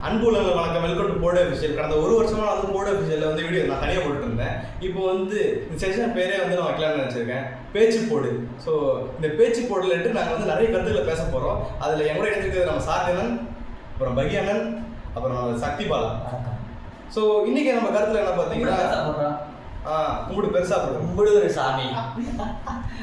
அன்புலங்கள் வணக்கம், welcome to board official. கடந்த ஒரு வருஷமா நான் வந்து போர்டு அஃபிஷியலில் வந்து வீடியோ நான் தனியாக போட்டுட்டு இருந்தேன். இப்போ வந்து இந்த செஷன் பேரே வந்து நான் வைக்கலாம்னு நினச்சிருக்கேன், பேச்சு போடு. ஸோ இந்த பேச்சு போர்டில் நாங்கள் வந்து நிறைய கருத்துக்களை பேச போகிறோம். அதில் என் கூட எடுத்துக்கிறது நம்ம சாத்தியனன், அப்புறம் பகியானன், அப்புறம் சக்தி பாலா. ஸோ இன்னைக்கு நம்ம கருத்தில் என்ன பார்த்தீங்கன்னா கும்பிடு பெருசா போடும், கும்பிடு ஒரு சாமி.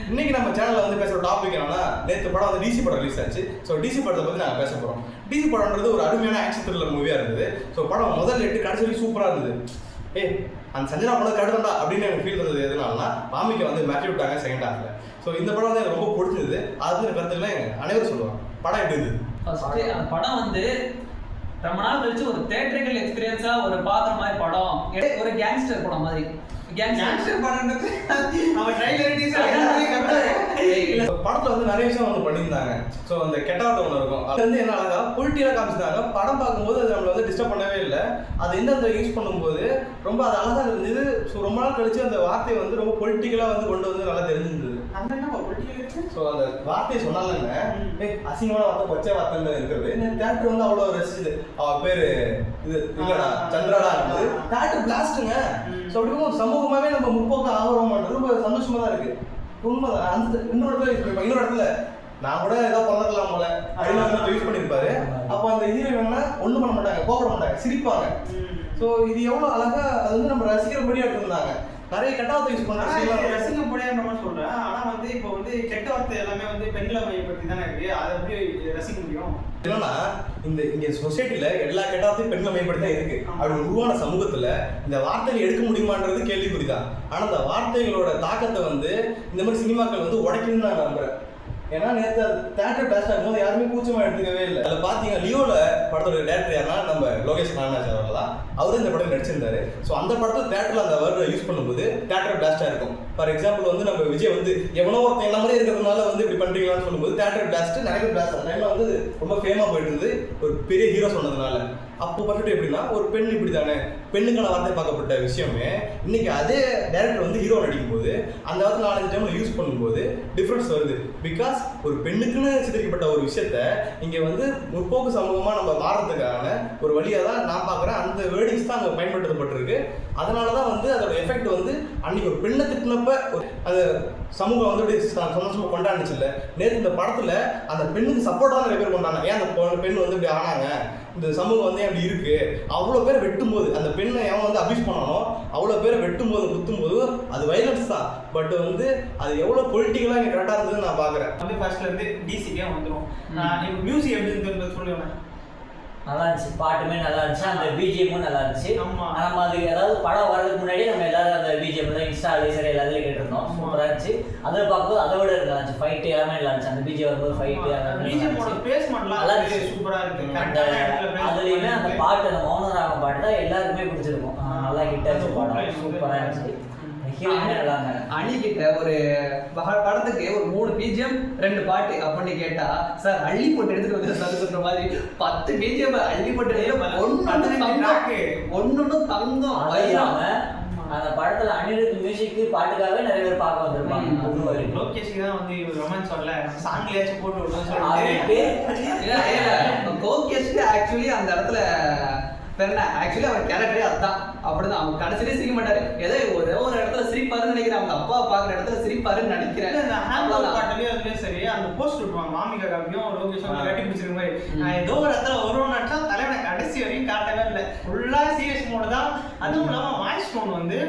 இன்னைக்கு நம்ம சேனல்ல வந்து பேசுற டாபிக் என்னன்னா, நேற்று படம் வந்து டிசி படம் ரிலீஸ் ஆச்சு. ஸோ டிசி படத்தை பத்தி நாங்கள் பேச போறோம். டிசி படம்ன்றது ஒரு அருமையான ஆக்ஷன் த்ரில்லர் மூவியா இருந்தது. ஸோ படம் முதல் 8 கடைசி வரைக்கும் சூப்பரா இருந்தது. அந்த சஞ்சனா படம் கடுதா அப்படின்னு எனக்கு ஃபீல் வந்தது. எதனாலனா பாமிக்க வந்து மாற்றி விட்டாங்க செகண்ட் ஹாஃப்ல. ஸோ இந்த படம் வந்து எனக்கு ரொம்ப பிடிச்சது. அது கருத்துல அனைவரும் சொல்லுவாங்க, படம் எப்படி இருந்தது? படம் வந்து ரொம்ப நாள் கழிச்சு ஒரு தியேட்டரிக்கல் எக்ஸ்பீரியன்ஸா ஒரு பாக்குற மாதிரி படம், ஒரு கேங்ஸ்டர் படம் மாதிரி. கேங்ஸ்டர் படம்ன்றது அவ ட்ரைலர் படத்துல வந்து நிறைய விஷயம் வந்து பண்ணியிருந்தாங்க. ஸோ அந்த கெட்டாட்ட ஒன்று இருக்கும், அது வந்து என்ன அழகா பொலிட்டிக்கலாக காமிச்சிருந்தாங்க. படம் பார்க்கும்போது அது நம்மளை வந்து டிஸ்டர்ப் பண்ணவே இல்லை. அது எந்த யூஸ் பண்ணும்போது ரொம்ப அது அழகாக இருந்தது. ஸோ ரொம்ப நாள் கழிச்சு அந்த வார்த்தையை வந்து ரொம்ப பொலிட்டிக்கலாக வந்து கொண்டு வந்து நல்லா தெரிஞ்சிருந்தது. ஸோ அந்த வார்த்தையை சொன்னாலங்க, அசிங்கமான வார்த்தை, பச்சை வார்த்தை இருக்கிறது. தேட்டர் வந்து அவ்வளோ ரசிச்சுது. அவ பேரு இது இல்லடா சந்திராடா இருந்தது. தேட்டர் பிளாஸ்ட்டுங்க. ஸோ அப்படி சமூகமாகவே நம்ம முற்போக்கு ஆகிறோம்ன்றது ரொம்ப சந்தோஷமா தான் இருக்கு. உண்மைதான். அந்த இன்னொரு இடத்துல நான் கூட ஏதோ பிறந்திருக்கலாம் போல அப்படின்னு யூஸ் பண்ணியிருப்பாரு. அப்போ அந்த ஹீரோயின்னா ஒன்றும் பண்ண மாட்டாங்க, கோபப்பட மாட்டாங்க, சிரிப்பாங்க. ஸோ இது எவ்வளோ அழகா அது வந்து நம்ம ரசிக்கிறபடியா எடுத்திருந்தாங்க. நிறைய கெட்ட வார்த்தை யூஸ் பண்ணாங்க, ரசிக்கப்படியான மாதிரி சொல்றேன். ஆனா வந்து இப்போ வந்து கெட்ட வார்த்தை எல்லாமே வந்து பெண்களை மையப்படுத்தி தானே இருக்கு. அதை எப்படி ரசிக்க முடியும்? என்னன்னா இங்க சொசைட்டில எல்லா கெட்ட வார்த்தையும் பெண்களை மையப்படுத்தி தான் இருக்கு. அப்படி உருவான சமூகத்துல இந்த வார்த்தையை எடுக்க முடியுமான்றது கேள்விக்குறிதான். ஆனா அந்த வார்த்தைகளோட தாக்கத்தை வந்து இந்த மாதிரி சினிமாக்கள் வந்து உடைக்கணும்னு நான் நம்புறேன். ஏன்னா நேற்று தேட்டர் பிளாஸ்ட் ஆகும்போது யாருமே கூச்சமா எடுத்துக்கவே இல்லை. அதில் பார்த்தீங்கன்னா லியோல படத்தோட டேரக்டர் யாருன்னா நம்ம லோகேஷ் கனகராஜ் அவர்கள் தான். அவரும் இந்த படத்தில் நடிச்சிருந்தாரு. ஸோ அந்த படத்தில் தேட்டரில் அந்த வேர்டை யூஸ் பண்ணும்போது தேட்டர் பிளாஸ்டாக இருக்கும். ஃபார் எக்ஸாம்பிள் வந்து நம்ம விஜய் வந்து எவனோ ஒருத்தன் என்ன மாதிரி இருக்கிறதுனால வந்து இப்படி பண்ணுறீங்களான்னு சொல்லும்போது தேட்டர் பிளாஸ்ட் நிறைய பிளாஸ்ட் அந்த டைமில் வந்து ரொம்ப ஃபேமாக போயிட்டு இருந்தது, ஒரு பெரிய ஹீரோ சொன்னதுனால. அப்போ பார்த்துட்டு எப்படின்னா ஒரு பெண் இப்படி தானே, பெண்ணுக்கான வார்த்தை பார்க்கப்பட்ட விஷயமே இன்னைக்கு அதே டேரக்டர் வந்து ஹீரோ நடிக்கும்போது அந்த வார்த்தை 4-5 டைமில் யூஸ் பண்ணும்போது டிஃப்ரென்ஸ் வருது. பிகாஸ் ஒரு பெண்ணுக்குன்னு சித்தரிக்கப்பட்ட ஒரு விஷயத்த இங்கே வந்து முற்போக்கு சமூகமாக நம்ம மாறுறதுக்கான ஒரு வழியாக தான் நான் பார்க்குறேன். அந்த வேர்டிங்ஸ் தான் அங்கே பயன்படுத்தப்பட்டிருக்கு. அதனால தான் வந்து அதோட எஃபெக்ட் வந்து அன்னைக்கு ஒரு பெண்ணை திட்டினப்ப அது சமூகம் வந்து அப்படியே சந்தோஷமாக கொண்டாடுச்சு. இல்லை நேற்று இந்த படத்தில் அந்த பெண்ணுக்கு சப்போர்ட்டாக நிறைய பேர் கொண்டாங்க. ஏன் அந்த பெண் வந்து இப்படி ஆனாங்க, இந்த சமூகம் வந்து அப்படி இருக்கு, அவ்வளோ பேரை வெட்டும்போது அந்த பெண்ணை எவன் வந்து அபியூஸ் பண்ணானோ அவ்வளோ பேரை வெட்டும்போது குத்தும்போது அது வைலன்ஸ் தான். பட் வந்து அது எவ்வளோ பொலிட்டிக்கலாக இங்கே கரெக்டாக இருந்ததுன்னு நான் பார்க்குறேன். வந்து ஃபர்ஸ்ட்ல இருந்து டிசிக்கே வந்துடும். இப்போ மியூசிக் எப்படி இருந்தது சொல்லுவேன். நல்லா இருந்துச்சு, பாட்டுமே நல்லா இருந்துச்சு, அந்த பிஜிஎம்மும் நல்லா இருந்துச்சு. நம்ம அது அதாவது படம் வரதுக்கு முன்னாடியே நம்ம எல்லாரும் அந்த பிஜிஎம் தான் இன்ஸ்டாலே சரி எல்லாத்துலேயும் கேட்டிருந்தோம். சூப்பராக இருந்துச்சு. அதில் பார்க்கும்போது அதை விட நல்லா இருந்துச்சு, ஃபைட்டு எல்லாமே நல்லா இருந்துச்சு. அந்த பிஜிஎம் வரும்போது ஃபைட்டு நல்லா இருந்துச்சு, சூப்பராக இருக்கு. அதுலேயுமே அந்த பாட்டு, அந்த மௌனராகம் பாட்டு தான் எல்லாருக்குமே பிடிச்சிருக்கும். நல்லா ஹிட் ஆச்சு படம், சூப்பராக இருந்துச்சு. அணிக்கிட்ட ஒரு படத்துக்கு ஒரு 3 பிஜிஎம் 2 பாட்டு அப்படின்னு கேட்டா, சார் அள்ளி போட்டு எடுத்துட்டு வந்து சார் சொல்ற மாதிரி 10 பிஜிஎம் அள்ளி போட்டு ஒன்னு தங்கம் வைராம. அந்த படத்துல அனிருத் மியூசிக் பாட்டுக்காகவே நிறைய பேர் பார்க்க வந்திருப்பாங்க. லோகேஷ் தான் வந்து ரொமான்ஸ் வரல, சாங்லயாச்சும் போட்டு விடுவோம். லோகேஷ்க்கு ஆக்சுவலி அந்த இடத்துல ஆக்சுவலி அவர் கேரக்டரே அதுதான். அப்படிதான் அவங்க கடைசியிலே சிரிக்க மாட்டாரு. ஏதோ ஒரு இடத்துல சிரிப்பாருன்னு நினைக்கிறேன். அவங்க அப்பா பாக்குற இடத்துல சிரிப்பாருன்னு நினைக்கிறேன். பாட்டுலயும் சரி, அந்த போஸ்ட் விட்டுவாங்க மாமிகா காப்பியும் லோகேஷ் கட்டி பிடிச்சிருக்க மாதிரி. நான் ஏதோ ஒரு இடத்துல ஒரு நினைச்சா தலைவனை கடைசி வரைக்கும் காட்டவே இல்லை. ஃபுல்லா சீரியஸ் மோடு தான். அதுவும் இல்லாம வாய்ஸ் டோன் வந்து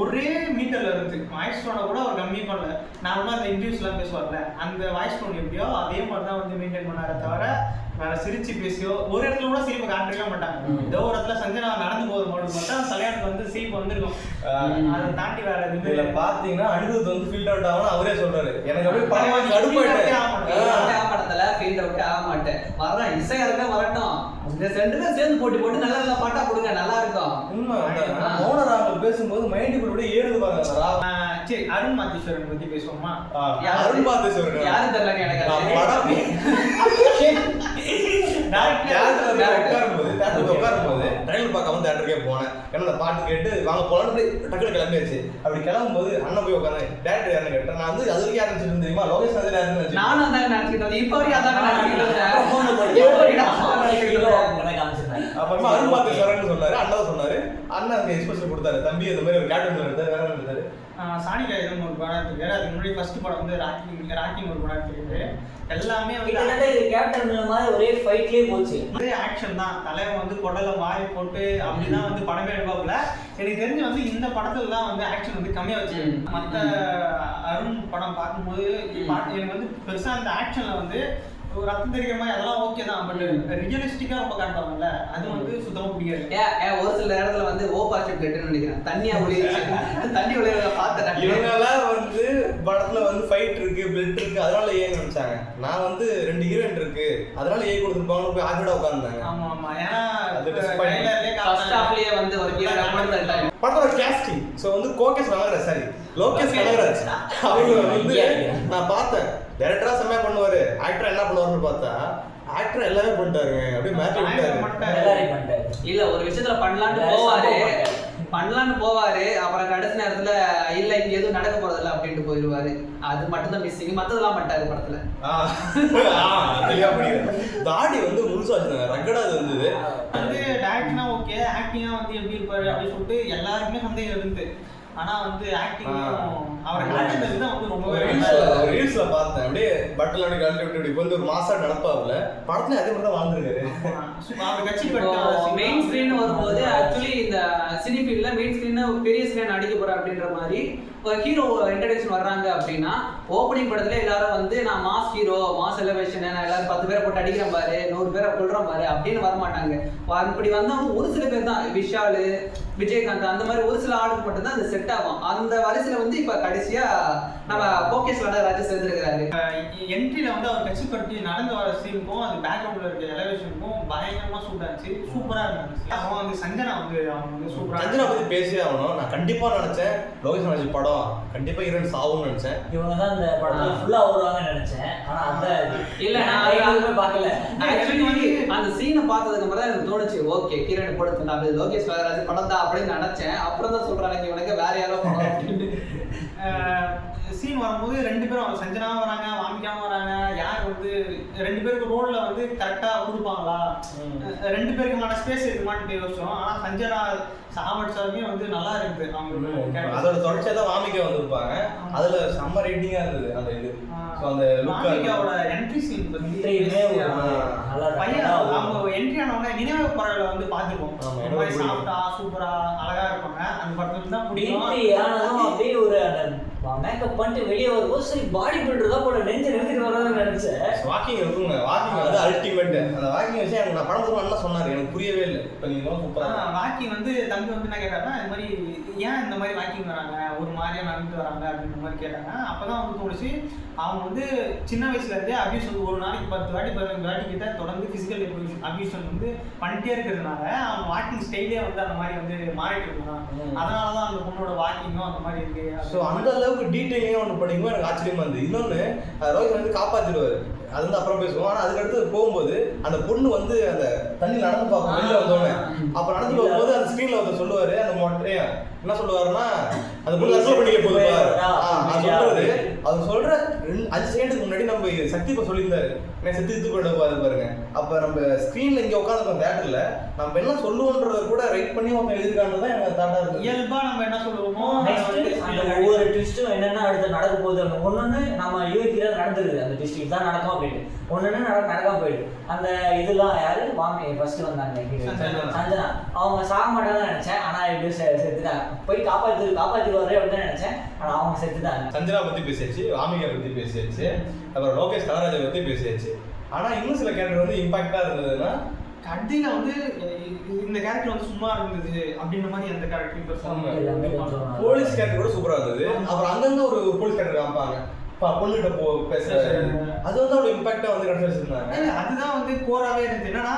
ஒரே மீட்டர்ல இருந்து வாய்ஸ் டோனை கூட அவர் கம்மி பண்ணல. நார்மலா அந்த இன்டர்வியூஸ்லாம் பேசுவார்ல, அந்த வாய்ஸ் டோன் எப்படியோ அதே மாதிரி தான் வந்து மெயின்டைன் பண்ணாரே தவிர வேற சிரிச்சு பேசியோ ஒரு இடத்துல கூட சிரிப்பு காட்டவே மாட்டாங்க. ஏதோ ஒரு இடத்துல சஞ்சனா நடந்து போகுது மட்டும் மட்டும் தலையாட்டுக்கு வந்து சிரிப்பு வந்துருக்கும். அதை தாண்டி வேற இதுல பாத்தீங்கன்னா அனிருத் வந்து ஃபீல்ட் அவுட் ஆகணும் அவரே சொல்றாரு. எனக்கு அப்படியே படம் படத்துல ஃபீல்ட் அவுட் ஆக மாட்டேன், வரலாம் இசையாருக்கே வரட்டும், இந்த ரெண்டுமே சேர்ந்து போட்டு நல்ல நல்ல பாட்டா கொடுங்க, நல்லா இருக்கும். உண்மை மௌனராகம் பேசும்போது மைண்ட் கூட ஏறுது பாருங்க. சரி, அருண் மாத்தேஸ்வரன் பத்தி பேசுவோமா? அருண் மாத்தேஸ்வரன் யாரும் தெரியல எனக்கு. உட்காரும்போது ட்ரெயினில் பார்க்காம தேட்டருக்கே போனேன். ஏன்னா அந்த பாட்டு கேட்டு வாங்க போலான்னு டக்குனு கிளம்பியாச்சு. அப்படி கிளம்பும்போது அண்ணன் போய் உட்காந்து டேரக்டர் யாருன்னு கேட்டேன். நான் வந்து அது வரைக்கும் யாரும் நினைச்சிட்டு தெரியுமா, லோகேஷ் வந்து யாருன்னு நானும் அதான் நினைச்சிட்டு. இப்போ வரைக்கும் அதான் நினைச்சிட்டு. அப்புறமா அருள்பாத்து சரண்னு சொன்னாரு, அண்ணா சொன்னாரு, அண்ணா அந்த எக்ஸ்பிரஷன் கொடுத்தாரு, தம்பி இந்த மாதிரி ஒரு கேப்டன் எடுத்தாரு, வேற என்ன எடுத்தாரு, சாணிகா இதுன்னு ஒரு படம் எடுத்துருக்காரு. அதுக்கு முன்னாடி ஃபர்ஸ்ட் படம் வந்து ராக்கிங் ஒரு படம் எடுத்துருக்காரு. எல்லாமே கிட்டத்தட்ட இது கேப்டன் மாதிரி ஒரே ஃபைட்லயே போச்சு. ஒரே ஆக்ஷன் தான். தலைவன் வந்து குடலை மாறி போட்டு அப்படிதான் வந்து படமே எடுப்பாப்புல. எனக்கு தெரிஞ்சு வந்து இந்த படத்துல தான் வந்து ஆக்ஷன் வந்து கம்மியா வச்சு. மற்ற அருண் படம் பார்க்கும்போது எனக்கு வந்து பெருசா அந்த ஆக்ஷன்ல வந்து ரத்தம் தெரிக்கிற மாதிரி அதெல்லாம் ஓகே தான். பட் ரியலிஸ்டிக்கா ரொம்ப காட்டுவாங்கல்ல, அது வந்து சுத்தமா பிடிக்காது. ஒரு சில இடத்துல வந்து ஓபாசிட் கட்டுன்னு நினைக்கிறேன். தண்ணியா தண்ணி விளையாட பார்த்தேன். இவங்கெல்லாம் வந்து படத்துல வந்து ஃபைட் இருக்கு, பிளட் இருக்கு, அதனால ஏன்னு நினைச்சாங்க. நான் வந்து 2 ஹீரோயின் இருக்கு அதனால ஏ கொடுத்துருப்பாங்கன்னு போய் ஆகிட உட்காந்துருந்தாங்க. ஆமா ஆமா, ஏன்னா ஃபர்ஸ்ட் ஹாஃப்லயே வந்து ஒரு ஹீரோ அப்புறம் படத்தோட கேஸ்டிங் ஸோ வந்து கோகேஷ் கனகராஜ், சாரி லோகேஷ் கனகராஜ், அவங்க வந்து நான் பார்த்தேன் டைரக்டரா செம்மையா பண்ணுவாரு, ஆக்டர் என்ன பண்ணுவாருன்னு பார்த்தா ஆக்டர் எல்லாமே பண்ணிட்டாருங்க, அப்படியே மேட்ச் பண்ணிட்டாரு. இல்ல ஒரு விஷயத்துல பண்ணலான்னு போவாரு, அப்புறம் கடைசி நேரத்துல இல்ல இங்க எதுவும் நடக்க போறது இல்ல அப்படின்ட்டு போயிடுவாரு. அது மட்டும் தான் மிஸ்ஸிங், மத்ததெல்லாம் பண்ணிட்டாரு படத்துல. தாடி வந்து முழுசா வச்சிருந்தாங்க, ரக்கடா இருந்தது. வந்து டைரக்டர்னா ஓகே, ஆக்டிங்கா வந்து எப்படி இருப்பாரு அப்படின்னு சொல்லிட்டு எல்லாருக்குமே சந்தேகம் இருந்து. ஆனா வந்து ஆக்டிங் அவரை காட்டுறது தான் வந்து ரொம்ப ரீல்ஸ்ல பார்த்தேன், அப்படியே பட்டல் அப்படி கழட்டி விட்டு இப்படி வந்து ஒரு மாசா நடப்பாவுல படத்துல அதே மாதிரி தான் வாழ்ந்துருக்காரு. அவர் கட்சி மெயின் ஸ்கிரீன் வரும்போது ஆக்சுவலி இந்த சினி ஃபீல்ட்ல மெயின் ஸ்கிரீன் பெரிய ஸ்கிரீன் அடிக்க போற அப்படின்ற மாதிரி ஒரு ஹீரோ இன்ட்ரடக்ஷன் வர்றாங்க அப்படின்னா ஓப்பனிங் படத்துல எல்லாரும் வந்து நான் மாஸ் ஹீரோ, மாஸ் எலிவேஷன், நான் எல்லாரும் 10 பேரை போட்டு அடிக்கிறேன் பாரு, 100 பேரை கொள்றேன் பாரு அப்படின்னு வரமாட்டாங்க. அப்படி வந்தவங்க ஒரு சில பேர் தான், விஷால், விஜயகாந்த் அந்த மாதிரி ஒரு சில ஆளுக்கு மட்டும் தான் அது செட் ஆகும். அந்த வரிசையில வந்து இப்ப கடைசியா நம்ம கோகேஷ் கனகராஜ் சேர்ந்துருக்கிறாரு. என்ட்ரில வந்து அவர் கட்சி கட்டி நடந்து வர சீனுக்கும் அது பேக்ரவுண்ட்ல இருக்க எலிவேஷனுக்கும் பயங்கரமா சூட் ஆச்சு, சூப்பரா இருந்துச்சு. அவன் வந்து சஞ்சனா வந்து அவங்க வந்து சூப்பரா, சஞ்சனா பத்தி பேசியே ஆகணும். நான் கண்டிப்பா நினைச்சேன் லோகேஷ் கனகராஜ் படம் கண்டிப்பா ஹீரோயின் சாவும்னு நினைச்சேன். இவங்க தான் அந்த படத்துல ஃபுல்லா வருவாங்கன்னு நினைச்சேன். ஆனா அந்த இல்ல நான் எதுவுமே பார்க்கல. ஆக்சுவலி அந்த சீனை பார்த்ததுக்கு அப்புறம் தான் எனக்கு தோணுச்சு ஓகே ஹீரோயின் படத்துல நான் லோகேஷ் கனகராஜ் படம் தான் அப்படின்னு நினைச்சேன். அப்புறம் தான் சொல்றாங்க இவனுக்கு வேற யாரோ படம் அப்படின்னு. சீன் வரும்போது 2 பேரும் சஞ்சனாவும் வராங்க, வாமிக்காவும் வராங்க. யார் வந்து 2 பேருக்கு ரோல்ல வந்து கரெக்டா கொடுப்பாங்களா, 2 பேருக்குமான ஸ்பேஸ் இருக்குமான்னு யோசிச்சோம். ஆனா சஞ்சனா சாவடிச்சாலுமே வந்து நல்லா இருக்குது. அவங்க அதோட தொடர்ச்சியா தான் வாமிக்கா வந்திருப்பாங்க, அதுல செம்ம ரேட்டிங்கா இருந்தது அந்த இது. சோ அந்த வாமிகாவோட என்ட்ரி சீன் பத்தி பையன் அவங்க என்ட்ரி ஆனவங்க நினைவு பறவைல வந்து பார்த்துருப்போம். சாப்பிட்டா சூப்பரா அழகா இருப்பாங்க. அந்த படத்துல தான் பிடிக்கும். அப்படியே ஒரு மேக்கப் பண்ணிட்டு வெளியே வரும்போது சரி பாடி பில்டர் தான் போட நெஞ்சு நிறுத்திட்டு வரணும்னு நினைச்சேன். வாக்கிங் இருக்குங்க, வாக்கிங் வந்து அல்டிமேட். அந்த வாக்கிங் விஷயம் எனக்கு நான் படம் என்ன சொன்னாரு எனக்கு புரியவே இல்லை. இப்போ நீங்க சூப்பரா வாக்கிங் வந்து தம்பி வந்து என்ன கேட்டாருன்னா இந்த மாதிரி ஏன் இந்த மாதிரி வாக்கிங் வராங்க, ஒரு மாதிரியா நடந்துட்டு வராங்க அப்படின்ற மாதிரி கேட்டாங்க. அப்பதான் வந்து தோணுச்சு அவங்க வந்து சின்ன வயசுல இருந்தே அபியூஸ் வந்து ஒரு நாளைக்கு 10 வாட்டி 15 வாட்டி கிட்ட தொடர்ந்து பிசிக்கல் அபியூஸ் வந்து பண்ணிட்டே இருக்கிறதுனால அவங்க வாக்கிங் ஸ்டைலே வந்து அந்த மாதிரி வந்து மாறிட்டு இருக்காங்க. அதனாலதான் அந்த பொண்ணோட வாக்கிங்கும் அந்த மாதிரி இருக்கு. ஸோ அந்த அளவுக்கு டீட்டெயிலிங்காக ஒன்று படிக்கும்போது எனக்கு ஆச்சரியமா இருந்தது. இன்னொன்று ரோஹித் வந்து காப்பாற்றிடுவார், அது வந்து அப்புறம் பேசுவோம். ஆனால் அதுக்கடுத்து போகும்போது அந்த பொண்ணு வந்து அந்த தண்ணி நடந்து பார்க்கும் வெளியில் வந்தோடனே, அப்போ நடந்து போகும்போது அந்த ஸ்க்ரீனில் ஒருத்தர் சொல்லுவார், அந்த மொட்டையா என்ன சொல்லுவாருன்னா அந்த பொண்ணு அசல் பண்ணிக்க போகுது சொல்றது. அது சொல்ற 5 செகண்டுக்கு முன்னாடி நம்ம சக்தி இப்போ சொல்லியிருந்தாரு நான் செத்து இது கூட பாருங்க. அப்போ நம்ம ஸ்க்ரீனில் இங்கே உட்காந்துருக்கோம் தேட்டரில் நம்ம என்ன சொல்லுவோன்றத கூட ரைட் பண்ணி அவங்க எழுதிருக்காங்க தான் எனக்கு தாட்டா இருக்கு. இயல்பா நம்ம என்ன சொல்லுவோமோ அந்த ஒவ்வொரு ட்விஸ்ட்டும் என்னென்ன அடுத்து நடக்க போகுது அப்படின்னு ஒன்னொன்னு நம்ம யூகிக்கிறது நடந்துருது. அந்த ட்விஸ்ட் இதுதான் நடக்கும் அப்படின்னு ஒன்னொன்னு நடக்காம போயிடுது. அந்த இதெல்லாம் யாரு வாங்கி ஃபர்ஸ்ட் வந்தாங்க சஞ்சனா, அவங்க சாக மாட்டாங்கன்னு நினைச்சேன். ஆனா எப்படி செத்துட்டாங்க, போய் காப்பாத்தி வரே அப்படின்னு நினைச்சேன். ஆனா அவங்க செத்துட்டாங்க. சஞ்சனா பத்தி பேசியாச்சு, வாமிகா பத்தி பேசியாச்சு, அப்புறம் லோகேஷ் கனகராஜை பத்தி பேசியாச்சு. ஆனா இன்னும் சில கேரக்டர் வந்து இம்பாக்டா இருந்ததுன்னா கடைசியில வந்து இந்த கேரக்டர் வந்து சும்மா இருந்தது அப்படின்ற மாதிரி அந்த கேரக்டர் போலீஸ் கேரக்டர் கூட சூப்பரா இருந்தது. அப்புறம் அங்கங்க ஒரு போலீஸ் கேரக்டர் காமிப்பாங்க பொண்ணுகிட்ட பேசுறாரு, அது வந்து அவ்வளவு இம்பாக்டா வந்து கிடைச்சிருந்தாங்க. அதுதான் வந்து கோராவே இருந்துச்சு. என்னன்னா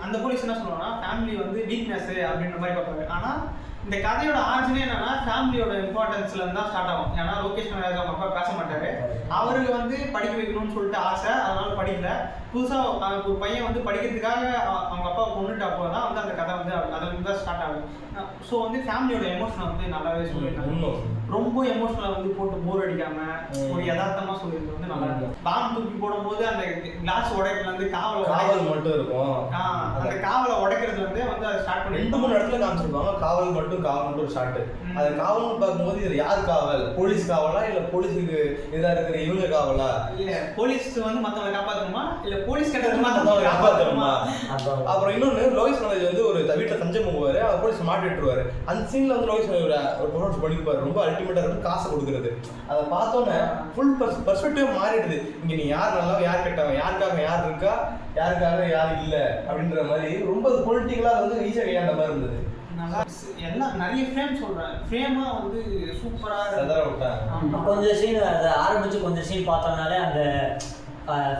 அந்த போலீஸ் என்ன சொல்லுவாங்கன்னா ஃபேமிலி வந்து வீக்னஸ் அப்படின்ற மாதிரி பார்ப்பாங்க. ஆனா இந்த கதையோட ஆர்ஜினே என்னன்னா ஃபேமிலியோட இம்பார்ட்டன்ஸ்ல இருந்து தான் ஸ்டார்ட் ஆகும். ஏன்னா லோகேஷ் கனகராஜ் அவங்க அப்பா பேச மாட்டாரு, அவருக்கு வந்து படிக்க வைக்கணும்னு சொல்லிட்டு ஆசை, அதனால படிக்கல. புதுசா ஒரு பையன் வந்து படிக்கிறதுக்காக அவங்க அப்பா கொண்டுட்டு அப்போதான் வந்து அந்த கதை வந்து அதுல இருந்து தான் ஸ்டார்ட் ஆகுது. ஸோ வந்து ஃபேமிலியோட எமோஷனை வந்து நல்லாவே சொல்லியிருக்காங்க. ரொம்ப எமோஷனலா வந்து போட்டு போர் அடிக்காம ஒரு யதார்த்தமா சொல்லியிருந்தது வந்து நல்லா இருக்கும். பாம் தூக்கி போடும்போது அந்த கிளாஸ் உடைப்புல இருந்து காவல் மட்டும் இருக்கும். அந்த காவலை உடைக்கிறதுல இருந்தே வந்து அதை ஸ்டார்ட் பண்ணி 2-3 இடத்துல காமிச்சிருப்பாங்க. காவல் மட்டும் ஒரு ஷாட். அது காவல்னு பார்க்கும்போது இது யார் காவல்? போலீஸ் காவலா இல்ல போலீஸுக்கு இதா இருக்கிற இவங்க காவலா? இல்ல போலீஸ் வந்து மத்தவங்க காப்பாத்தணுமா இல்ல போலீஸ் கிட்ட மத்தவங்க காப்பாத்தணுமா? அப்புறம் இன்னொன்னு லோகேஷ் கனகராஜ் வந்து ஒரு வீட்டுல தஞ்சம் போவாரு, அவர் போலீஸ் மாட்டிட்டுருவாரு. அந்த சீன்ல வந்து லோகேஷ் ஒரு பெர்ஃபார்மன்ஸ் பண்ணிருப்பாரு. ரொம்ப அல்டிமேட்டா இருக்கும். காசு கொடுக்குறது அதை பார்த்தோன்னே ஃபுல் பர்ஸ்பெக்டிவ் மாறிடுது. இங்க நீ யார் நல்லவன் யார் கெட்டவன், யாருக்காக யார் இருக்கா யாருக்காக யார் இல்ல அப்படின்ற மாதிரி ரொம்ப பொலிட்டிக்கலா வந்து ஈஸியா கையாண்ட மாதிரி இருந்தது. எல்லாம் நிறைய ஃப்ரேம் சொல்றேன். ஃப்ரேமா வந்து சூப்பரா விட்டாங்க. கொஞ்சம் சீன் அதை ஆரம்பிச்சு கொஞ்சம் சீன் பார்த்தோம்னாலே அந்த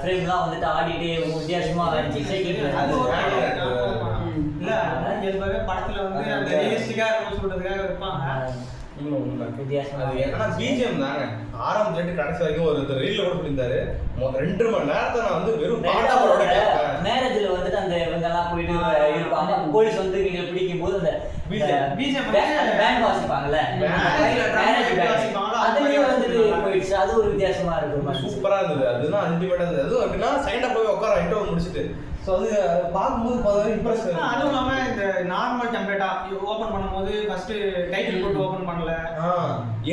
ஃப்ரேம்லாம் வந்துட்டு ஆடிட்டே வித்தியாசமா இல்ல இயல்பாகவே படத்துல வந்து அந்த ரியலிஸ்டிக்கா இருக்கும் சொல்றதுக்காக இருப்பாங்க. பிஜிஎம் தாங்க ஆரம்பத்துல கடைசி வரைக்கும் ஒரு ரீல்ல கூட சொல்லியிருந்தாரு. 2 மணி நேரத்தை நான் வந்து வெறும் பாட்டாவோட மேரேஜ்ல வந்துட்டு அந்த இவங்க எல்லாம் போயிட்டு இருப்பாங்க. போலீஸ் வந்து நீங்க பிடிக்கும் போது அந்த பேண்ட் வாசிப்பாங்கல்ல, அதுலயே வந்துட்டு போயிடுச்சு. அது ஒரு வித்தியாசமா இருக்கு. சூப்பரா இருந்தது. அதுதான் அல்டிமேட்டா இருந்தது. அதுவும் எப்படின்னா சைண்டா போய் உட்கார இன்டர்வல் முடிச்சுட்டு ஸோ அது பார்க்கும்போது இம்ப்ரெஸ். அதுவும் இல்லாம இந்த நார்மல் டெம்ப்ளேட்டா ஓபன் பண்ணும்போது ஃபர்ஸ்ட் டைட்டில் போட்டு ஓபன் பண்ணல,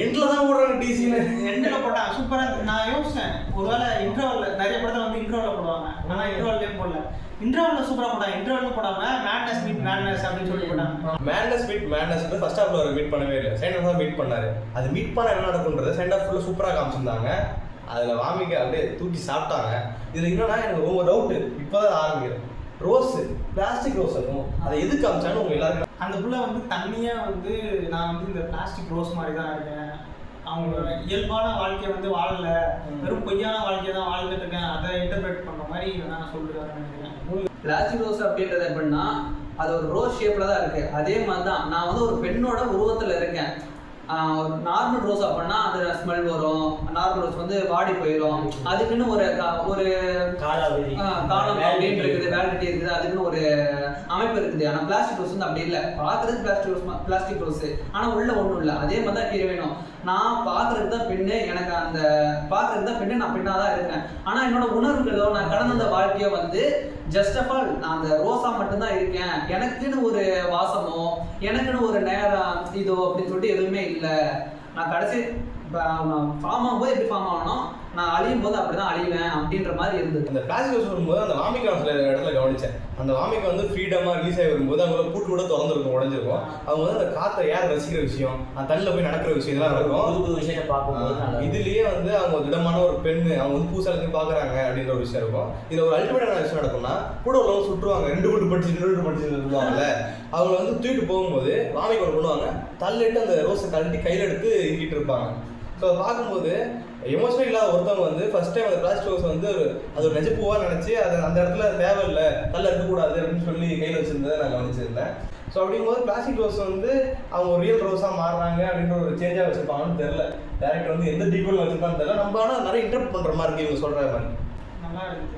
எண்ட்ல தான் போடுறாங்க. டிசில எண்ட்ல போட்டாங்க. சூப்பரா இருக்கு. நான் யோசிச்சேன் ஒருவேளை இன்டர்வல்ல நிறைய படத்துல வந்து இன்டர்வல்ல போடுவாங்க. ஆனா இன்டர்வல்லையும் போடல. இன்டர்வல்ல சூப்பரா போட்டாங்க. இன்டர்வல்ல போடாம மேட்னஸ் மீட் மேட்னஸ் அப்படின்னு சொல்லி போட்டாங்க. மேட்னஸ் மீட் மேட்னஸ் ஃபர்ஸ்ட் ஹாஃப்ல அவர் மீட் பண்ணவே இல்லை. செகண்ட் ஹாஃப் மீட் பண்ணாரு. அது மீட் பண்ண என்ன நடக்கும்ன்றது செகண்ட் ஹாஃப் ஃபுல்லா சூப்பரா காமிச்சிருந்தாங்க. அதுல வாமிக்க அப்படியே தூக்கி சாப்பிட்டாங்க. இதுல என்னன்னா எனக்கு ரொம்ப டவுட் இப்பதான் ஆரம்பிக்கிறேன். ரோஸ் பிளாஸ்டிக் ரோஸ் இருக்கும். அதை எது காமிச்சாலும் உங்க எல்லாருக்கும் அந்த புள்ள வந்து தண்ணியா வந்து நான் வந்து இந்த பிளாஸ்டிக் ரோஸ் மாதிரி தான் இருக்கேன், அவங்க இயல்பான வாழ்க்கையை வந்து வாழல, வெறும் பொய்யான வாழ்க்கையை தான் வாழ்ந்துட்டு இருக்கேன், அதை இன்டர்பிரேட் பண்ண மாதிரி நான் சொல்லுறேன் நினைக்கிறேன். பிளாஸ்டிக் ரோஸ் அப்படின்றது எப்படின்னா அது ஒரு ரோஸ் ஷேப்ல தான் இருக்கு. அதே மாதிரி தான் நான் வந்து ஒரு பெண்ணோட உருவத்துல இருக்கேன். ஒரு நார்மல் ரோஸ் அப்படின்னா அது ஸ்மெல் வரும், நார்மல் ரோஸ் வந்து வாடி போயிடும், அதுக்குன்னு ஒரு காலம் அப்படின்னு இருக்குது, வேலிடிட்டி இருக்குது, அதுக்குன்னு ஒரு அமைப்பு இருக்குது. ஆனால் பிளாஸ்டிக் ரோஸ் வந்து அப்படி இல்லை. பார்க்கறதுக்கு பிளாஸ்டிக் ரோஸ் ஆனால் உள்ள ஒன்றும் இல்லை. அதே மாதிரி தான் ஹீரோயினும். நான் பார்க்கறதுக்கு தான் பெண்ணு, எனக்கு அந்த பார்க்கறதுக்கு தான் பெண்ணு, நான் பெண்ணாக தான் இருக்கேன். ஆனால் என்னோட உணர்வுகளோ நான் கடந்த அந்த வாழ்க்கையோ வந்து ஜஸ்ட் ஆஃப் ஆல் நான் அந்த ரோஸா மட்டும்தான் இருக்கேன், எனக்குன்னு ஒரு வாசமோ எனக்குன்னு ஒரு நேரம் இதோ அப்படின்னு சொல்லிட்டு எதுவுமே இல்லை. நான் கடைசி ஃபார்ம் ஆகும்போது எப்படி ஃபார்ம் ஆகணும், நான் அழியும் போது அப்படிதான் அழிவேன் அப்படின்ற மாதிரி இருந்தது. அந்த பிளாஸ்டிக் ரோஸ் வரும்போது அந்த வாமிகா சில இடத்துல கவனிச்சேன். அந்த வாமிகா வந்து ஃப்ரீடமா ரிலீஸ் ஆகி வரும்போது அவங்கள பூட்டு கூட திறந்துருக்கும், உடஞ்சிருக்கும். அவங்க வந்து அந்த காற்றை யார் ரசிக்கிற விஷயம், அந்த தண்ணில் போய் நடக்கிற விஷயம் இதெல்லாம் இருக்கும். புது விஷயத்தை பார்க்கும்போது இதுலயே வந்து அவங்க திடமான ஒரு பெண்ணு, அவங்க வந்து பூசாலத்தையும் பாக்குறாங்க அப்படின்ற ஒரு விஷயம் இருக்கும். இதுல ஒரு அல்டிமேட்டான விஷயம் நடக்கும்னா கூட உள்ளவங்க சுட்டுருவாங்க. 2 வீட்டு படிச்சு சொல்லுவாங்கல்ல, அவங்க வந்து தூக்கிட்டு போகும்போது வாமிகா ஒன்று பண்ணுவாங்க, தள்ளிட்டு அந்த ரோஸை கழட்டி கையில எடுத்து இங்கிட்டு இருப்பாங்க. ஸோ பார்க்கும்போது எமோஷனல் இல்லாத ஒருத்தவங்க வந்து ஃபர்ஸ்ட் டைம் அந்த பிளாஸ்டிக் ரோஸ் வந்து அது ஒரு நெஜப்பூவாக நினச்சி அது அந்த இடத்துல தேவையில்லை, தள்ள இருக்கக்கூடாது அப்படின்னு சொல்லி கையில் வச்சிருந்ததை நான் கவனிச்சிருந்தேன். ஸோ அப்படிங்கும்போது பிளாஸ்டிக் ரோஸ் வந்து அவங்க ரியல் ரோஸாக மாறுறாங்க அப்படின்ற ஒரு சேஞ்சாக வச்சுருப்பாங்கன்னு தெரியல. டேரக்டர் வந்து எந்த டீக்குள்ள வச்சுருப்பான்னு தெரியல. நம்ம ஆனால் நிறைய இன்டர்ப்ட் பண்ணுற மாதிரி இருக்கு இவங்க சொல்கிற மாதிரி. நல்லா இருக்கு.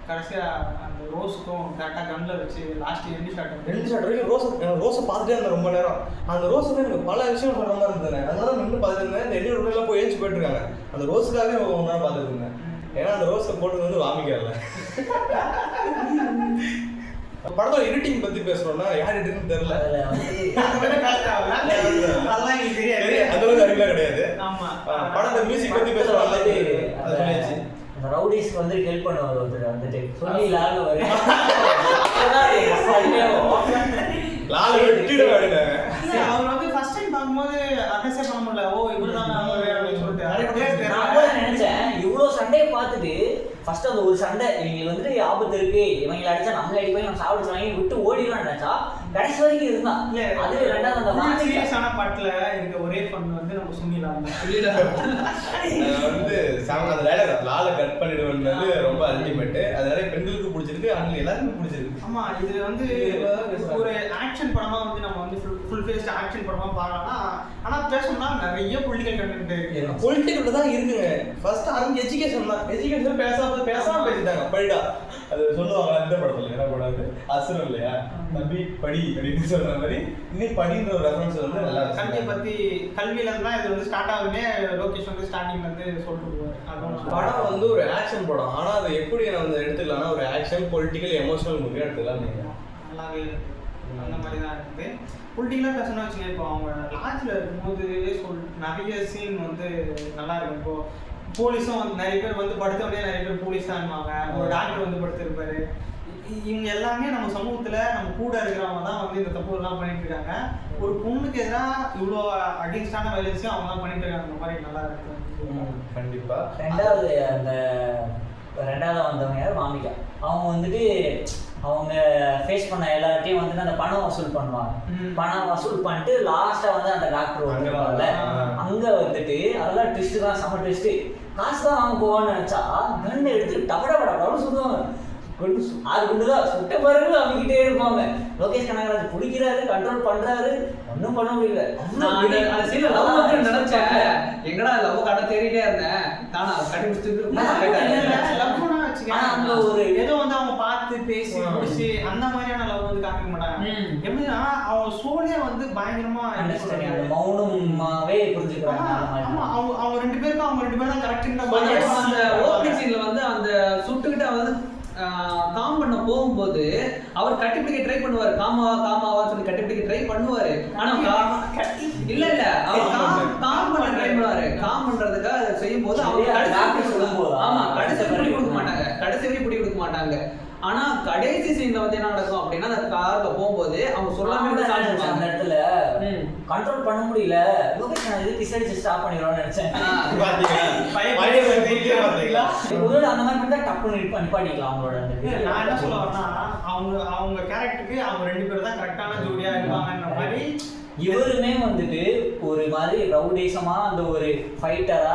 கடைசியாக அந்த ரோஸுக்கும் கரெக்டாக கண்ணில் வச்சு லாஸ்ட் எண்டு ஷாட் வரைக்கும் ரோஸை பார்த்துட்டே இருந்தேன் ரொம்ப நேரம். அந்த ரோஸுக்கு எனக்கு பல விஷயம் சொல்கிற மாதிரி இருந்தேன். அதனால நின்று பார்த்துட்டு இருந்தேன். இந்த எண்ணெய் உடனே போய் ஏஞ்சி போயிட்டு இருக்காங்க. அந்த ரோஸுக்காகவே ஒன்று நேரம் பார்த்துட்டு இருந்தேன். ஏன்னா அந்த ரோஸை போட்டது வந்து வாமிக்கல. படத்தோட எடிட்டிங் பத்தி பேசுறோம்னா யார் எடிட்டிங் தெரியல. அதெல்லாம் அறிவிலா கிடையாது. படத்தோட மியூசிக் பத்தி பேசுறோம். ரவுடிஸ்க்கு வந்து ஹெல்ப் பண்ணுவார் ஒருத்தர் வந்துட்டு சொல்லி லால வர லால வெட்டிடுவாங்க. அவர் வந்து ஃபர்ஸ்ட் டைம் பார்க்கும்போது அண்டர்ஸ்டாண்ட் பண்ண முடியல. ஓ இவர்தான் அப்படின்னு சொல்லிட்டு நான் கூட நினைச்சேன் இவ்வளோ சண்டையை பார்த்துட்டு ஃபர்ஸ்ட் அந்த ஒரு சண்டை இவங்க வந்துட்டு ஆபத்து இருக்கு, இவங்களை அடிச்சா நம்மள அடிப்போம், நம்ம சாப்பிட்டு வாங்கி விட்டு ஓடிடலாம் நினைச்சா கடைசி வரைக்கும் இருந்தான். அது ரெண்டாவது அந்த சீரியஸான பாட்டுல இருக்க ஒரே பண்ணு வந்து நம்ம சுனிலாம் வந்து அந்த டைலாக் லால கட் பண்ணிடுவது ரொம்ப அல்டிமேட். அது நிறைய பெண்களுக்கு பிடிச்சிருக்கு, ஆண்கள் எல்லாருக்கும் பிடிச்சிருக்கு. ஆமா இது வந்து ஒரு ஆக்ஷன் படமா வந்து நம்ம வந்து ஃபுல் ஃபேஸ்ட் ஆக்ஷன் படமா பார்க்கலாம். ஆனா பேசணும்னா நிறைய பொலிட்டிக்கல் கண்டென்ட் இருக்கு. பொலிட்டிக்கல் தான் இருக்குங்க. ஃபர்ஸ்ட் ஆரம்பி எஜுகேஷன் தான். எஜுகேஷன் பேசாம பேசிட்டாங்க. பைடா அது சொல்லுவாங்க இந்த படத்துல என்ன படம் அசுரம் இல்லையா, தம்பி படி அப்படின்னு சொல்ற மாதிரி இன்னி படின்ற ஒரு ரெஃபரன்ஸ் வந்து நல்லா கல்வியை பத்தி கல்வியில இருந்து தான் இது வந்து ஸ்டார்ட் ஆகுதுன்னே லோகேஷ் வந்து ஸ்டார்டிங்ல இருந்து சொல்லிட்டு போவாரு. அதுவும் படம் வந்து ஒரு ஆக்ஷன் படம். ஆனா அது எப்படி நம்ம எடுத்துக்கலாம்னா ஒரு ஆக்ஷன் பொலிட்டிக்கல் எமோஷனல் மூவியா எடுத்துக்கலாம். நல்லாவே அந்த மாதிரி தான் இருக்குது. பொலிட்டிக்கலாக பேசணும்னு வச்சுக்கோங்க, இப்போ அவங்க லாட்ஜில் இருக்கும்போது நிறைய சீன் வந்து நல்லா இருக்கும். இப்போ போலீஸும் வந்து நிறைய பேர் வந்து படுத்தவொடனே நிறைய பேர் போலீஸ் தான் இருப்பாங்க, ஒரு டாக்டர் வந்து படுத்திருப்பாரு. இவங்க எல்லாமே நம்ம சமூகத்தில் நம்ம கூட இருக்கிறவங்க தான் வந்து இந்த தப்பு எல்லாம் பண்ணிட்டு இருக்காங்க. ஒரு பொண்ணுக்கு எதிராக இவ்வளோ அகேன்ஸ்டான வயலன்ஸையும் அவங்க தான் பண்ணிட்டு இருக்காங்க. அந்த மாதிரி நல்லா இருக்கு. கண்டிப்பா. ரெண்டாவது வந்தவங்க யார், மாமிகா. அவங்க வந்துட்டு அவங்க ஃபேஸ் பண்ண எல்லார்ட்டையும் வந்துட்டு அந்த பணம் வசூல் பண்ணுவாங்க. பணம் வசூல் பண்ணிட்டு லாஸ்டா வந்து அந்த டாக்டர் வந்துருவாங்கல்ல, அங்க வந்துட்டு அதெல்லாம் ட்விஸ்ட் தான், செம ட்விஸ்ட். காசு தான் வாங்க போவான்னு நினைச்சா கண்ணு எடுத்து டபடபடபடன்னு சொல்லுவாங்க. ஆறு குண்டு தான் சுட்ட பிறகு அமைக்கிட்டே இருப்பாங்க. லோகேஷ் கனகராஜ் பிடிக்கிறாரு, கண்ட்ரோல் பண்றாரு, ஒன்றும் பண்ண முடியல. நினைச்சேன் எங்கடா லவ் கடை தேடிட்டே இருந்தேன், தானா ஏதோ வந்து அவங்க பார்த்து பேசி முடிச்சு அந்த மாதிரியான லவ் வந்து காமிக்க மாட்டாங்க. எப்படின்னா அவங்க சோழியா வந்து பயங்கரமா மௌனமாவே புரிஞ்சுக்கிறாங்க. அவங்க ரெண்டு பேரும் கரெக்டுங்கிற மாதிரி அந்த ஓப்பனிங் சீன்ல வந்து அந்த சுட்டுக்கிட்ட வந்து காம் பண்ண போகும்போது அவர் கட்டிப்பிடிக்க ட்ரை பண்ணுவாரு. காமாவா சொல்லி கட்டிப்பிடிக்க ட்ரை பண்ணுவாரு. ஆனா இல்ல அவர் காம் பண்ண ட்ரை பண்ணுவாரு. காம் பண்றதுக்காக அதை செய்யும் போது அவர் ஆமா கடைசி வரைக்கும் கொடுக்க மாட்டாங்க, கடைசி வரைக்கும் பிடி கொடுக்க மாட்டாங்க. ஆனா கடைசி சீன்ல வந்து என்ன நடக்கும் அப்படின்னா, அந்த கார்ல போகும்போது அவங்க சொல்லாம அந்த இடத்துல கண்ட்ரோல் பண்ண முடியல. லோகேஷ் நான் இது கிசடிச்சு ஸ்டாப் பண்ணிடுவான்னு நினைச்சேன். ஒருவேளை அந்த மாதிரி பண்ணா டப்பு நிப்பாட்டிக்கலாம் அவங்களோட. நான் என்ன சொல்ல வரேன்னா, அவங்க கேரக்டருக்கு அவங்க ரெண்டு பேரும் தான் கரெக்டான ஜோடியா இருப்பாங்கன்ற மாதிரி. இவருமே வந்துட்டு ஒரு மாதிரி ரவுடிசமா அந்த ஒரு ஃபைட்டரா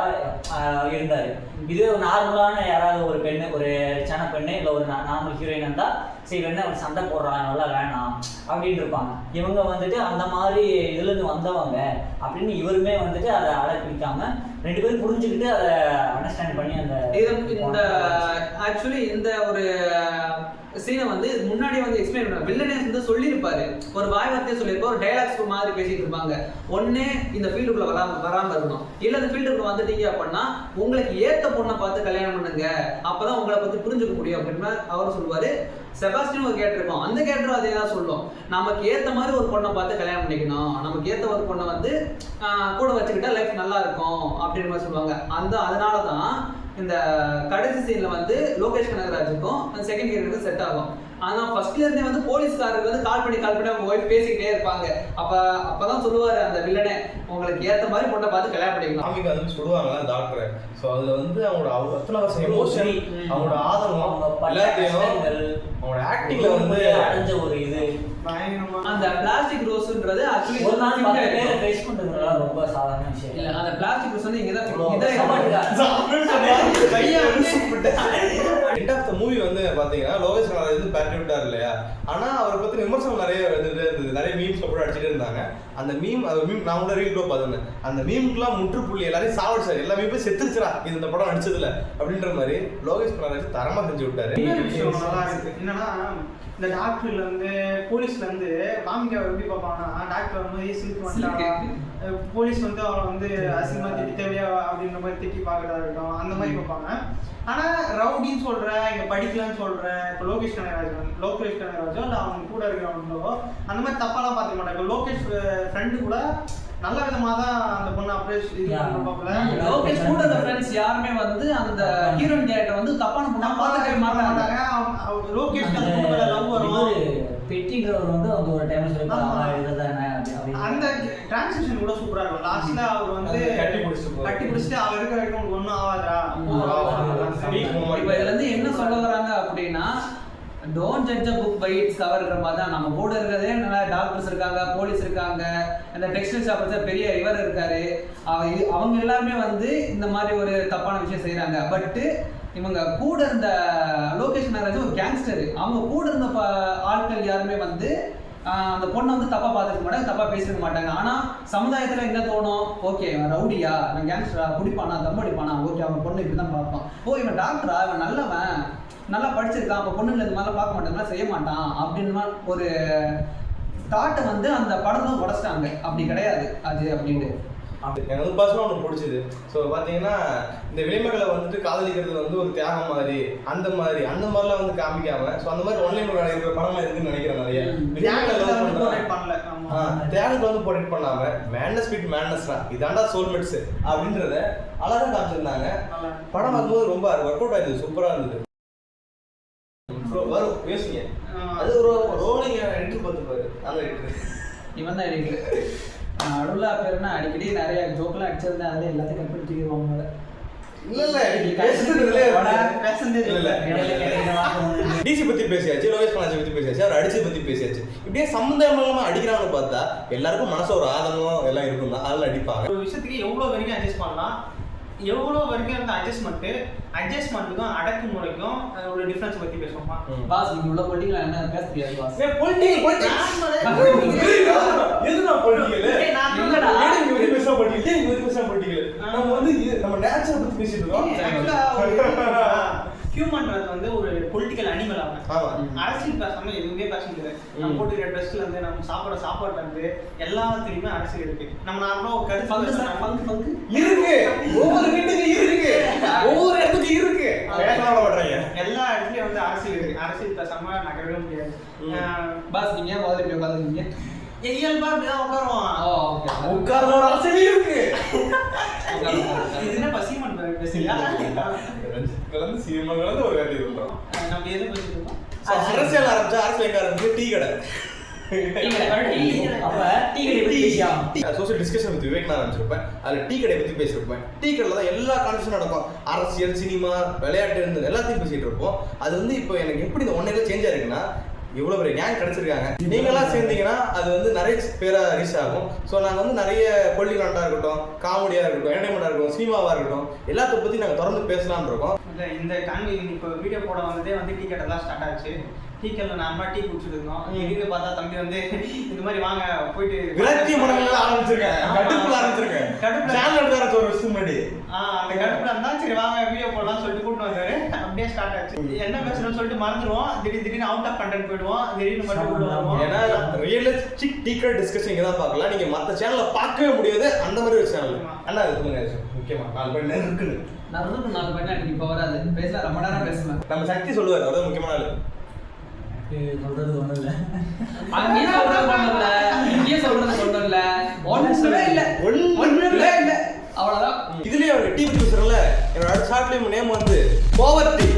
இருந்தாரு. இது நார்மலான யாராவது ஒரு பெண்ணு, ஒரு சின்ன பெண்ணு இல்லை ஒரு நார்மல் ஹீரோயின் இருந்தா சரி வேணா அவர் சண்டை போடுறாங்க, நல்லா வேணாம் அப்படின்னு இருப்பாங்க. இவங்க வந்துட்டு அந்த மாதிரி இதுல இருந்து வந்தவங்க அப்படின்னு இவருமே வந்துட்டு அதை அழைப்பிடிக்காம ரெண்டு பேரும் புரிஞ்சுக்கிட்டு அதை அண்டர்ஸ்டாண்ட் பண்ணி அந்த இந்த ஆக்சுவலி இந்த ஒரு சீனை வந்து முன்னாடி வந்து எக்ஸ்பிளைன் பண்ணுவாங்க. வில்லனேஸ் வந்து சொல்லியிருப்பாரு, ஒரு வாய் வார்த்தையை சொல்லியிருப்பாரு, ஒரு டைலாக்ஸ் மாதிரி பேசிட்டு இருப்பாங்க. ஒண்ணு இந்த ஃபீல்டுக்குள்ள வராம இருக்கணும், இல்ல இந்த ஃபீல்டுக்குள்ள வந்துட்டீங்க அப்படின்னா உங்களுக்கு ஏத்த பொண்ணை பார்த்து கல்யாணம் பண்ணுங்க, அப்பதான் உங்களை பத்தி புரிஞ்சுக்க முடியும் அப்படின்னு அவர் சொல்லுவாரு. செபாஸ்டியன் ஒரு கேரக்டர் இருக்கும், அந்த கேரக்டரும் அதே தான் சொல்லும். நமக்கு ஏத்த மாதிரி ஒரு பொண்ணை பார்த்து கல்யாணம் பண்ணிக்கணும், நமக்கு ஏத்த ஒரு பொண்ணை வந்து கூட வச்சுக்கிட்டா லைஃப் நல்லா இருக்கும் அப்படின்னு மாதிரி சொல்லுவாங்க. அதனாலதான் இந்த கடைசி சீன்ல வந்து லோகேஷ் கனகராஜுக்கும் அந்த செகண்ட் கேரக்டருக்கு செட் ஆகும். ஆனா ஃபர்ஸ்ட்ல இருந்தே வந்து போலீஸ்காரருக்கு வந்து கால் பண்ணி அவங்க ஒய்ஃப் பேசிக்கிட்டே இருப்பாங்க. அப்பதான் சொல்லுவாரு அந்த வில்லனே, உங்களுக்கு ஏத்த மாதிரி பொண்ணை பார்த்து கல்யாணம் பண்ணிக்கலாம். அவங்க வந்து சொல்லுவாங்களா டாக்டர். ஸோ அதுல வந்து அவங்களோட அத்தனை எமோஷன், அவங்களோட ஆதரவு எல்லாத்தையும் அவங்களோட ஆக்டிங்ல வந்து அடைஞ்ச ஒரு இது அந்த பிளாஸ்டிக் ரோஸ்ன்றது ஆக்சுவலி ஒரு நாள் ஃபேஸ் பண்றதுனால ரொம்ப சாதாரண விஷயம் இல்ல. அந்த பிளாஸ்டிக் ரோஸ் வந்து இங்கதான் எண்ட் ஆஃப் த மூவி வந்து பாத்தீங்கன்னா லோகேஷ் கனகராஜ் வந்து பேட்ரியாட் இல்லையா, ஆனா அவரை பத்தி விமர்சனம் நிறைய இருந்தது, நிறைய மீம்ஸ் கூட அடிச்சுட்டு இருந்தாங்க. அந்த மீம் நான் கூட ரீல் கூட பார்த்தேன். அந்த மீமுக்குலாம் முற்றுப்புள்ளி எல்லாரையும் சாவடிச்சாரு, எல்லா மீமும் செத்துருச்சுரா இந்த படம் நடிச்சதுல அப்படின்ற மாதிரி லோகேஷ் கனகராஜ் தரமா செஞ்சு விட்டாரு. நல்லா இருக்கு. என்னன்னா இந்த டாக்டர்ல இருந்து போலீஸ்ல இருந்து மாமிகா எப்படி பார்ப்பாங்கன்னா, டாக்டர் வந்து சிரிப்பு வந்துட்டாங்க, போலீஸ் வந்து அவரை வந்து அசிங்கமா திட்டி தேவையா அப்படின்ற மாதிரி திட்டி பார்க்கறதா இருக்கட்டும், அந்த மாதிரி பார்ப்பாங்க. ஆனா ரவுடின்னு சொல்ற, இங்க படிக்கலான்னு சொல்ற இப்போ லோகேஷ் கனகராஜோ இல்லை அவங்க கூட இருக்கிறவங்களோ அந்த மாதிரி தப்பாலாம் பார்த்துக்க மாட்டாங்க. இப்போ லோகேஷ் ஃப்ரெண்டு கூட நல்ல விதமா தான் அந்த பொண்ணு அப்ரோச் பண்ணுவாங்க. லோகேஷ் கூட அந்த ஃப்ரெண்ட்ஸ் யாருமே வந்து அந்த ஹீரோயின் கேரக்டர் வந்து தப்பான பொண்ணா பார்த்துக்க மாட்டாங்க. லோகேஷ் லவ் வரும் பெட்டின்றவர் வந்து அவங்க ஒரு டைம் சொல்லிருக்காங்க. அந்த டிரான்சிஷன் கூட சூப்பரா இருக்கும். லாஸ்ட்ல அவர் வந்து கட்டி பிடிச்சிட்டு அவர் இருக்க வரைக்கும் ஒன்றும் ஆகாதா. இப்போ இதுல இருந்து என்ன சொல்ல வராங்க அப்படின்னா, don't judge a book by its coverங்கிற மாதிரி தான். நம்ம கூட இருக்கிறதே நல்லா டாக்டர்ஸ் இருக்காங்க, போலீஸ் இருக்காங்க, இந்த டெக்ஸ்டைல் ஷாப் பெரிய இவர் இருக்காரு, அவங்க எல்லாருமே வந்து இந்த மாதிரி ஒரு தப்பான விஷயம் செய்யறாங்க. பட் இவங்க கூட இருந்த லோகேஷ் கனகராஜ் ஒரு கேங்ஸ்டர், அவங்க கூட இருந்த ஆட்கள் யாருமே வந்து அந்த பொண்ணை வந்து தப்பா பார்த்துக்க மாட்டாங்க, தப்பா பேசிக்க மாட்டாங்க. ஆனா சமுதாயத்துல என்ன தோணும், ஓகே இவன் ரவுடியா, இவன் கேங்ஸ்டரா, குடிப்பானா, தம் அடிப்பானா, ஓகே அவன் பொண்ணு இப்படிதான் பார்ப்பான். ஓ இவன் டாக்டரா, இவன் நல்லவன், நல்லா படிச்சிருக்கான், அப்ப பொண்ணுங்களை இந்த மாதிரிலாம் பார்க்க மாட்டாங்களா, செய்ய மாட்டான் அப்படின்னு ஒரு தாட்டை வந்து அந்த படம் தான் உடச்சிட்டாங்க. அப்படி கிடையாது அது அப்படின்ட்டு. எனக்கு வந்து பர்சனலாக ஒன்று பிடிச்சது. ஸோ பார்த்தீங்கன்னா இந்த விலைமகளை வந்துட்டு காதலிக்கிறது வந்து ஒரு தியாகம் மாதிரி அந்த மாதிரிலாம் வந்து காமிக்காம, ஸோ அந்த மாதிரி ஒன்லைன் இருக்கிற படமா இருக்குன்னு நினைக்கிறேன். நிறைய தியாகத்தை வந்து ப்ரொடெக்ட் பண்ணாம மேட்னஸ் வித் மேட்னஸ் தான் இதாண்டா சோல்மேட்ஸ் அப்படின்றத அழகாக காமிச்சிருந்தாங்க. படம் பார்க்கும்போது ரொம்ப ஒர்க் அவுட் ஆயிருந்தது, சூப்பராக இருந்தது. வரும் யோசிங்க, அது ஒரு ரோலிங் எடிட்டர் பார்த்துப்பாரு, அந்த எடிட்டர் இவன் தான் எடிட்டர். அடுலா பேருன்னா அடிக்கடி நிறைய ஜோக்கெல்லாம் அடிச்சிருந்தேன், அதில் எல்லாத்தையும் கண்டுபிடிச்சிருவாங்க. டிசி பத்தி பேசியாச்சு, லோகேஷ் கனாஜி பத்தி பேசியாச்சு, அவர் அடிச்சு பத்தி பேசியாச்சு. இப்படியே சம்பந்தம் இல்லாம அடிக்கிறாங்கன்னு பார்த்தா எல்லாருக்கும் மனசு ஒரு ஆதங்கம் எல்லாம் இருக்கும் தான், அதெல்லாம் அடிப்பாங்க. ஒரு விஷயத்துக்கு எவ்வளவு வரைக்கும் அட்ஜஸ்ட் பண்ணலாம், எவ்வளோ வரைக்கும் இருந்த அட்ஜஸ்ட்மெண்ட்டுக்கும் அடக்குமுறைக்கும் ஒரு டிஃபரன்ஸ் பத்தி பேசுவோமா? பாஸ் நீங்க உள்ள போட்டீங்களா, என்ன பேச தெரியாது பாஸ். எதுனா பொலிட்டிக்கல் நான் இல்லடா இது பேச பொலிட்டிக்கல், இது பேச பொலிட்டிக்கல். நம்ம வந்து நம்ம நேச்சர் பத்தி பேசிட்டு இருக்கோம். ஹியூமன்றது வந்து ஒரு பொலிட்டிக்கல் அனிமல். அவன் அரசியல் பேசாம எதுவுமே பேச முடியாது. நம்ம போட்டுக்கிற ட்ரெஸ்ல இருந்து நம்ம சாப்பாடுல இருந்து எல்லாத்துலயுமே அரசியல் இருக்கு. நம்ம நார்மலா ஒரு கருத்து இருக்கு, ஒவ்வொரு வீட்டுக்கு இருக்கு, ஒவ்வொரு இடத்துக்கு இருக்கு, எல்லா இடத்துலயும் வந்து அரசியல் இருக்கு. அரசியல் பேசாம நகரவே முடியாது. பாஸ் நீங்க உட்காந்துருக்கீங்க இயல்பா அப்படிதான் உட்காருவான். உட்கார்ற அரசியல் இருக்கு. இது என்ன பசிமன் பேசுறியா? கலந்து சீமா கலந்து ஒரு வேலை பண்றோம். நம்ம எதை பத்தி இருக்கோம்? அரசியல் ஆரம்பிச்சு டீ கடை. சோசியல் டிஸ்கஷன் பத்தி விவேக் நான் ஆரம்பிச்சிருப்பேன். அதுல டீ கடை பத்தி பேசியிருப்பேன். டீ கடையில தான் எல்லா கான்வர்சேஷனும் நடக்கும். அரசியல், சினிமா, விளையாட்டு இருந்து எல்லாத்தையும் பேசிட்டு இருப்போம். அது வந்து இப்போ எனக்கு எப்படி இந்த ஒன் இயர்ல சேஞ்ச் ஆயிருக்குன்னா, இவ்வளவு பெரிய கேங் கிடைச்சிருக்காங்க. நீங்களாம் சேர்ந்தீங்கன்னா அது வந்து நிறைய பேரா ரீச் ஆகும். ஸோ நாங்கள் வந்து நிறைய பொலிட்டிக்கலாக இருக்கட்டும், காமெடியா இருக்கட்டும், என்டர்டைன்மெண்டா இருக்கட்டும், சினிமாவா இருக்கட்டும், எல்லாத்த பத்தி நாங்கள் தொடர்ந்து பேசலாம்னு இருக்கோம். இந்த இப்போ வீடியோ போட வந்ததே வந்து டீ கடை தான் ஸ்டார்ட் ஆச்சு. டீ கடையில நார்மலா டீ குடிச்சிட்டு இருந்தோம். திடீர்னு பார்த்தா தம்பி வந்து இந்த மாதிரி வாங்க போயிட்டு விரக்தி மனநிலை ஆரம்பிச்சிருக்கேன். ஒரு வருஷம் முன்னாடி அந்த கடுப்புல இருந்தா சரி வாங்க வீடியோ போடலாம் சொல்லிட்டு கூப்பிட்டு வந்தாரு. அப்படியே ஸ்டார்ட் ஆச்சு. என்ன பேசணும்னு சொல்லிட்டு மறந்துடுவோம். திடீர்னு அவுட் ஆஃப் கண்டென்ட் போயிடுவோம். திடீர்னு மட்டும் உள்ள வருவோம். ஏன்னா ரியலிஸ்டிக் டீ கடை டிஸ்கஷன் இங்க தான் பார்க்கலாம். நீங்க மற்ற சேனல்ல பார்க்கவே முடியாது. அந்த மாதிரி ஒரு சேனல் அண்ணா இது முக்கியமா 4 பேர் இருக்குன்னு நான் 4 பேர் எனக்கு இப்போ வராது. பேசல ரொம்ப நேரம் பேசுவேன். நம்ம சக்தி சொல்லுவாரு, அதான் முக்கியமான ஆளு. சொல்றது ஒண்ணும் இல்ல, அங்கேயே சொல்றது ஒண்ணும் இல்ல, இங்கேயே சொல்றது ஒண்ணும் இல்ல, ஒண்ணுமே இல்ல, அவ்வளவுதான். இதுலயே ஒரு டீ பத்தி பேசுறல, என்னோட அடுத்த ஷார்ட் ஃபிலிம் நேம் வந்து பாவர்ட்டி.